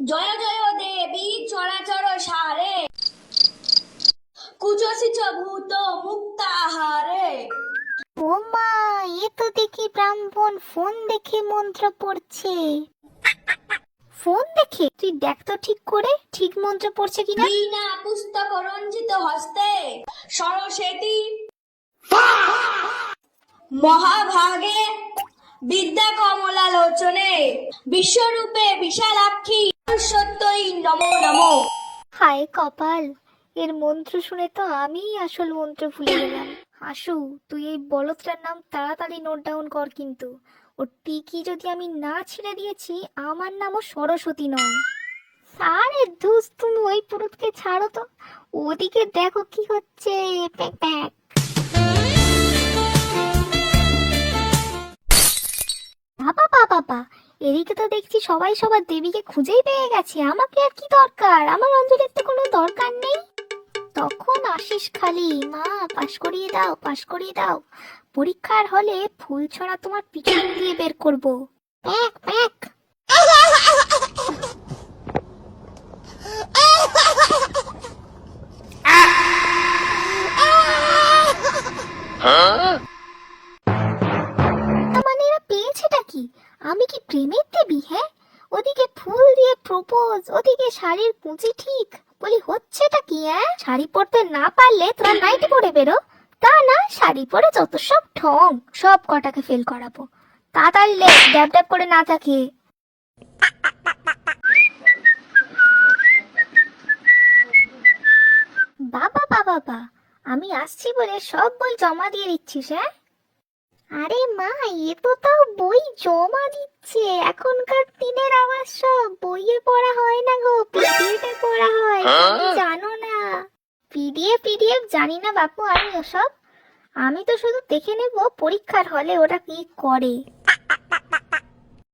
জয় জয় দেবী চরাচর সারে, কুজসিচ ভূত মুক্তাহারে। ও মা, এ তো দেখি ব্রাহ্মণ ফোন দেখে মন্ত্র পড়ছে। ফোন দেখে? তুই দেখ তো ঠিক করে, ঠিক মন্ত্র পড়ছে কিনা। বিনা পুস্তক রঞ্জিত হস্তে সরস্বতী মহাভাগে বিদ্যা কমলা লোচনে বিশ্বরূপে বিশালাক্ষী সত্যই নমো নমো। হায় কপাল, এর মন্ত্র শুনে তো আমিই আসল মন্ত্র ভুলে গেলাম। হাসু, তুই এই বলদটার নাম তাড়াতাড়ি নোট ডাউন কর কিন্তু। ওর টিকি যদি আমি না ছিঁড়ে দিয়েছি, আমার নামও সরস্বতী নয়। আরে ধুস, তুমি ওই পুরুতকে ছাড়ো তো, ওদিকে দেখো কি হচ্ছে। Pack pack. বাবা বাবা বাবা, এদিকে তো দেখছি সবাই সবার দেবীকে খুঁজেই পেয়ে গেছে। আমাকে আর কি দরকার? আমার অঞ্জলির তো কোনো দরকার নেই। তখন আসিস খালি, মা পাশ করিয়ে দাও, পাশ করিয়ে দাও। পরীক্ষার হলে ফুল ছড়া তোমার পিছন দিয়ে বের করবো। Pack pack. মানে এরা পেয়েছেটা কি? আমি কি প্রেমের দেবী? হ্যাঁ, ওদিকে ফুল দিয়ে প্রপোজ, ওদিকে শাড়ির কুঁচি ঠিক। বলি হচ্ছেটা কি? হ্যাঁ, শাড়ি পরতে না পারলে তোরা নাইটি পরে বেরো। তা না, শাড়ি পরে যত সব ঢং, সব কটাকে ফেল করাবো। তাড়াতাড়ি লে, ড্যাব ড্যাব করে না থাকে। বাবা বাবা বা, আমি আসছি বলে সব বই জমা দিয়ে দিচ্ছিস? হ্যাঁ, আরে মা, এ তো তাও বই জমা দিচ্ছে। এখনকার দিনের আবার সব বইয়ে পড়া হয় না গো, পিডিএফ এ পড়া হয়। তুমি জানো না? পিডিএফ পিডিএফ জানি না বাপু আমি ওসব। আমি তো শুধু দেখে নেব পরীক্ষার হলে ওরা কি করে।